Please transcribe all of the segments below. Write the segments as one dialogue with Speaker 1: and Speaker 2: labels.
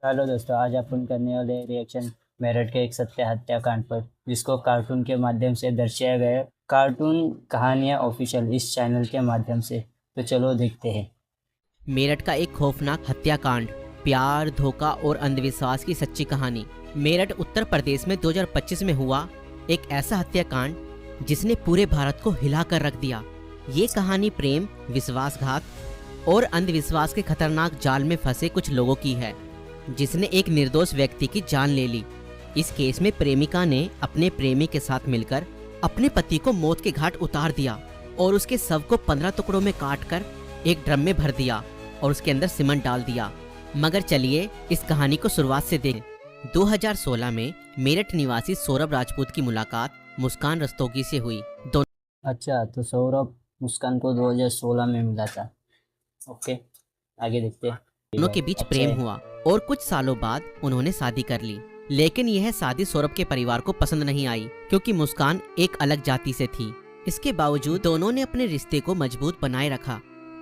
Speaker 1: Hello दोस्तों, आज अपन करने वाले रिएक्शन मेरठ के एक सत्य हत्याकांड पर, जिसको कार्टून के माध्यम से दर्शाया गया है। कार्टून कहानियाँ ऑफिशियल इस चैनल के माध्यम से। तो चलो देखते हैं।
Speaker 2: मेरठ का एक खौफनाक हत्याकांड, प्यार, धोखा और अंधविश्वास की सच्ची कहानी। मेरठ उत्तर प्रदेश में 2025 में हुआ एक ऐसा हत्याकांड जिसने पूरे भारत को हिलाकर रख दिया। ये कहानी प्रेम, विश्वासघात और अंधविश्वास के खतरनाक जाल में फंसे कुछ लोगों की है, जिसने एक निर्दोष व्यक्ति की जान ले ली। इस केस में प्रेमिका ने अपने प्रेमी के साथ मिलकर अपने पति को मौत के घाट उतार दिया और उसके शव को 15 टुकड़ों में काटकर एक ड्रम में भर दिया और उसके अंदर सीमेंट डाल दिया। मगर चलिए इस कहानी को शुरुआत से देखें। 2016 में मेरठ निवासी सौरभ राजपूत की मुलाकात मुस्कान रस्तोगी से हुई।
Speaker 1: अच्छा, तो सौरभ मुस्कान को 2016 में मिला था। ओके, आगे देखते हैं।
Speaker 2: दोनों के बीच प्रेम हुआ और कुछ सालों बाद उन्होंने शादी कर ली। लेकिन यह शादी सौरभ के परिवार को पसंद नहीं आई, क्योंकि मुस्कान एक अलग जाति से थी। इसके बावजूद दोनों ने अपने रिश्ते को मजबूत बनाए रखा।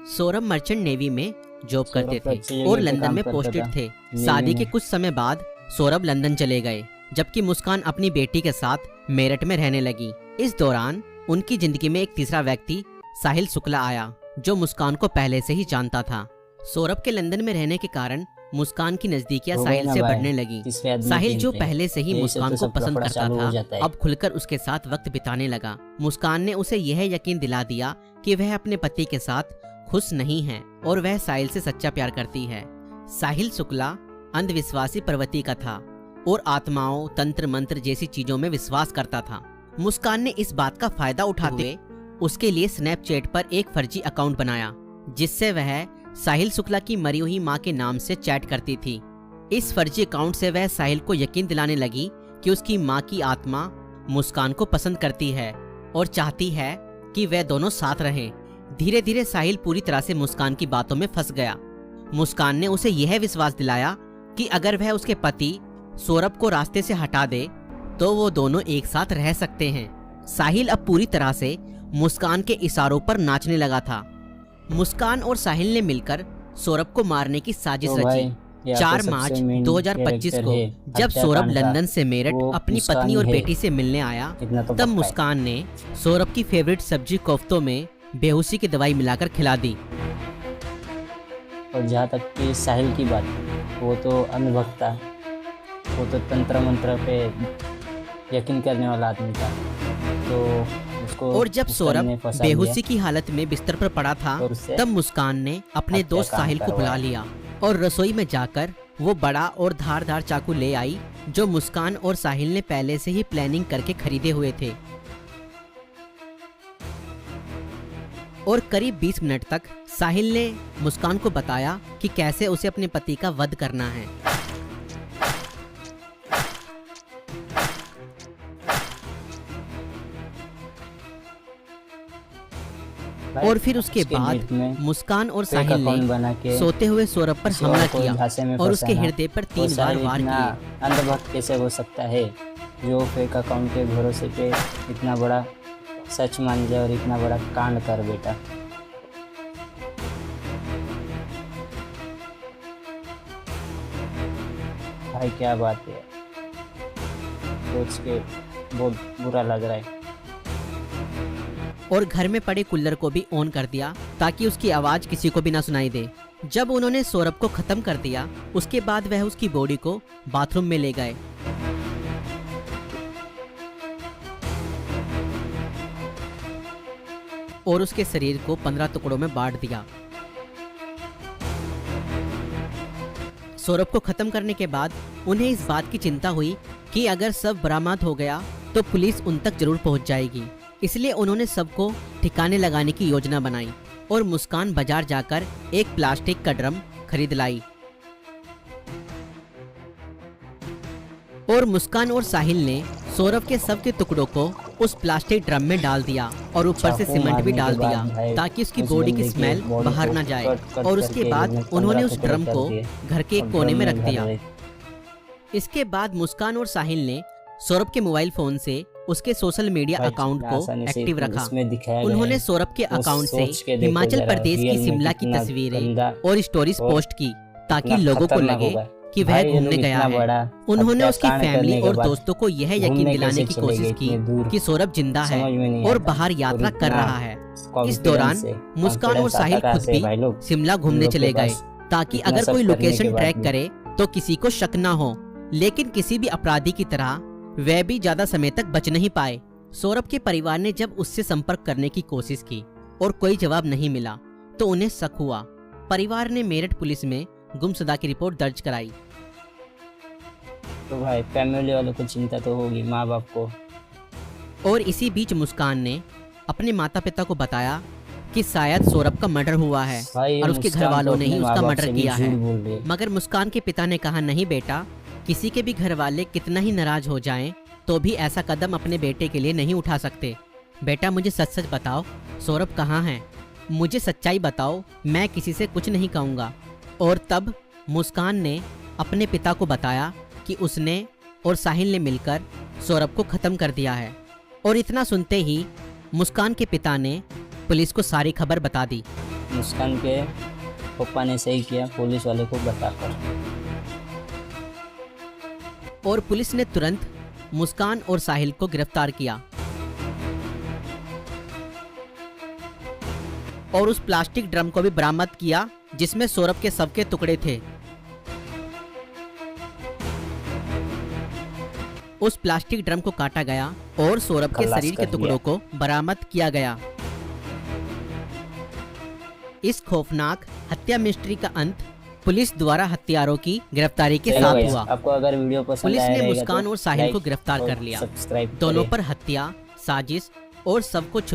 Speaker 2: सौरभ मर्चेंट नेवी में जॉब करते थे और लंदन में पोस्टेड थे। शादी के कुछ समय बाद सौरभ लंदन चले गए, जबकि मुस्कान अपनी बेटी के साथ मेरठ में रहने लगी। इस दौरान उनकी जिंदगी में एक तीसरा व्यक्ति साहिल शुक्ला आया, जो मुस्कान को पहले से ही जानता था। सौरभ के लंदन में रहने के कारण मुस्कान की नजदीकियां साहिल से बढ़ने लगी। साहिल, जो पहले से ही मुस्कान को पसंद करता था, अब खुलकर उसके साथ वक्त बिताने लगा। मुस्कान ने उसे यह यकीन दिला दिया कि वह अपने पति के साथ खुश नहीं है और वह साहिल से सच्चा प्यार करती है। साहिल शुक्ला अंधविश्वासी प्रवृत्ति का था और आत्माओं, तंत्र मंत्र जैसी चीजों में विश्वास करता था। मुस्कान ने इस बात का फायदा उठाते हुए उसके लिए स्नैपचैट पर एक फर्जी अकाउंट बनाया, जिससे वह साहिल शुक्ला की मरी हुई मां के नाम से चैट करती थी। इस फर्जी अकाउंट से वह साहिल को यकीन दिलाने लगी कि उसकी मां की आत्मा मुस्कान को पसंद करती है और चाहती है कि वह दोनों साथ रहें। धीरे धीरे साहिल पूरी तरह से मुस्कान की बातों में फंस गया। मुस्कान ने उसे यह विश्वास दिलाया कि अगर वह उसके पति सौरभ को रास्ते से हटा दे तो वो दोनों एक साथ रह सकते हैं। साहिल अब पूरी तरह से मुस्कान के इशारों पर नाचने लगा था। मुस्कान और साहिल ने मिलकर सौरभ को मारने की साजिश रची। 4 मार्च 2025 को जब सौरभ लंदन से मेरठ अपनी पत्नी और बेटी से मिलने आया, तब मुस्कान ने सौरभ की फेवरेट सब्जी कोफ्तों में बेहोशी की दवाई मिलाकर खिला दी।
Speaker 1: और जहाँ तक कि साहिल की बात, वो तो अनुभव था, वो तो तंत्र मंत्र पे यकीन करने वाला आदमी था। तो
Speaker 2: और जब सौरभ बेहोशी की हालत में बिस्तर पर पड़ा था, तब मुस्कान ने अपने दोस्त साहिल को बुला लिया और रसोई में जाकर वो बड़ा और धारदार चाकू ले आई, जो मुस्कान और साहिल ने पहले से ही प्लानिंग करके खरीदे हुए थे। और करीब 20 मिनट तक साहिल ने मुस्कान को बताया कि कैसे उसे अपने पति का वध करना है। और फिर उसके बाद मुस्कान और साहिल ने सोते हुए सौरभ पर हमला किया और उसके हृदय पर 3 बार वार किए।
Speaker 1: अंधभक्त कैसे हो सकता है, जो फेक अकाउंट के भरोसे पे इतना बड़ा सच मान जाए और इतना बड़ा कांड कर बेटा। भाई क्या बात है, सोच के बहुत बुरा लग रहा है।
Speaker 2: और घर में पड़े कूलर को भी ऑन कर दिया ताकि उसकी आवाज किसी को भी ना सुनाई दे। जब उन्होंने सौरभ को खत्म कर दिया, उसके बाद वह उसकी बॉडी को बाथरूम में ले गए। और उसके शरीर को 15 टुकड़ों में बांट दिया। सौरभ को खत्म करने के बाद उन्हें इस बात की चिंता हुई कि अगर सब बरामद हो गया तो पुलिस उन तक जरूर पहुंच जाएगी। इसलिए उन्होंने सबको ठिकाने लगाने की योजना बनाई और मुस्कान बाजार जाकर एक प्लास्टिक का ड्रम खरीद लाई। और मुस्कान और साहिल ने सौरभ के शव के टुकड़ों को उस प्लास्टिक ड्रम में डाल दिया और ऊपर से सीमेंट भी डाल दिया ताकि उसकी बॉडी की स्मेल बाहर ना जाए। और उसके बाद उन्होंने उस ड्रम को घर के एक कोने में रख दिया। इसके बाद मुस्कान और साहिल ने सौरभ के मोबाइल फोन से उसके सोशल मीडिया अकाउंट को एक्टिव रखा। उन्होंने सौरभ के अकाउंट से हिमाचल प्रदेश की शिमला की तस्वीरें और स्टोरीज पोस्ट की ताकि लोगों को लगे कि वह
Speaker 1: भाई, ये
Speaker 2: घूमने
Speaker 1: लोग
Speaker 2: गया
Speaker 1: इतना
Speaker 2: है।
Speaker 1: बड़ा
Speaker 2: उन्होंने उसकी
Speaker 1: हत्याकांड
Speaker 2: फैमिली
Speaker 1: करने के
Speaker 2: और
Speaker 1: बाद
Speaker 2: दोस्तों को यह यकीन
Speaker 1: घूमने
Speaker 2: दिलाने
Speaker 1: कैसे
Speaker 2: की
Speaker 1: चले
Speaker 2: कोशिश
Speaker 1: गए
Speaker 2: की
Speaker 1: इतने दूर?
Speaker 2: कि सौरभ जिंदा है
Speaker 1: समझ में नहीं
Speaker 2: और
Speaker 1: आता।
Speaker 2: बाहर यात्रा
Speaker 1: और
Speaker 2: कर
Speaker 1: इतना
Speaker 2: रहा है। इस
Speaker 1: confidence
Speaker 2: दौरान
Speaker 1: से,
Speaker 2: मुस्कान और
Speaker 1: confidence आता
Speaker 2: साहिल
Speaker 1: कहाँ
Speaker 2: खुद
Speaker 1: से
Speaker 2: भी
Speaker 1: भाई लोग?
Speaker 2: शिमला
Speaker 1: इन
Speaker 2: घूमने
Speaker 1: लोग के
Speaker 2: चले गए
Speaker 1: पास
Speaker 2: ताकि
Speaker 1: इतना
Speaker 2: अगर
Speaker 1: सब
Speaker 2: कोई
Speaker 1: करने के
Speaker 2: लोकेशन
Speaker 1: बाद
Speaker 2: ट्रैक
Speaker 1: भी।
Speaker 2: करे तो किसी को शक ना हो। लेकिन किसी भी अपराधी की तरह वह भी ज्यादा समय तक बच नहीं पाए। सौरभ के परिवार ने जब उससे संपर्क करने की कोशिश की और कोई जवाब नहीं मिला तो उन्हें शक हुआ। परिवार ने मेरठ पुलिस में गुमशुदा की रिपोर्ट दर्ज कराई।
Speaker 1: तो भाई फैमिली वालों को चिंता तो होगी, माँ बाप को।
Speaker 2: और इसी बीच मुस्कान ने अपने माता पिता को बताया कि शायद सौरभ का मर्डर हुआ है
Speaker 1: भाई, ये
Speaker 2: और उसके घर
Speaker 1: मुस्कान
Speaker 2: वालों
Speaker 1: तो
Speaker 2: ने ही
Speaker 1: अपने
Speaker 2: उसका
Speaker 1: माँ-बाप
Speaker 2: मर्डर
Speaker 1: से भी
Speaker 2: किया है।
Speaker 1: झूठ बोल रही है।
Speaker 2: मगर मुस्कान के पिता ने कहा, नहीं बेटा, किसी के भी घर वाले कितना ही नाराज हो जाएं तो भी ऐसा कदम अपने बेटे के लिए नहीं उठा सकते। बेटा मुझे सच सच बताओ, सौरभ कहाँ है? मुझे सच्चाई बताओ, मैं किसी से कुछ नहीं कहूँगा। और तब मुस्कान ने अपने पिता को बताया कि उसने और साहिल ने मिलकर सौरभ को ख़त्म कर दिया है। और इतना सुनते ही मुस्कान के पिता ने पुलिस को सारी खबर बता दी।
Speaker 1: मुस्कान के पापा ने सही किया पुलिस वाले को बताकर।
Speaker 2: और पुलिस ने तुरंत मुस्कान और साहिल को गिरफ्तार किया और उस प्लास्टिक ड्रम को भी बरामद किया जिसमें सौरभ के शव के टुकड़े थे। उस प्लास्टिक ड्रम को काटा गया और सौरभ के
Speaker 1: खलास
Speaker 2: शरीर के
Speaker 1: कर
Speaker 2: टुकड़ों को बरामद किया गया। इस खौफनाक हत्या मिस्ट्री का अंत पुलिस द्वारा हत्यारों की गिरफ्तारी के
Speaker 1: चलो
Speaker 2: साथ
Speaker 1: guys,
Speaker 2: हुआ।
Speaker 1: आपको अगर वीडियो पसंद
Speaker 2: पुलिस
Speaker 1: आया
Speaker 2: ने
Speaker 1: रहेगा
Speaker 2: मुस्कान
Speaker 1: तो
Speaker 2: और साहिल को
Speaker 1: लाइक
Speaker 2: गिरफ्तार
Speaker 1: और
Speaker 2: कर लिया।
Speaker 1: सब्सक्राइब
Speaker 2: दोनों
Speaker 1: करें।
Speaker 2: पर हत्या, साजिश और सबको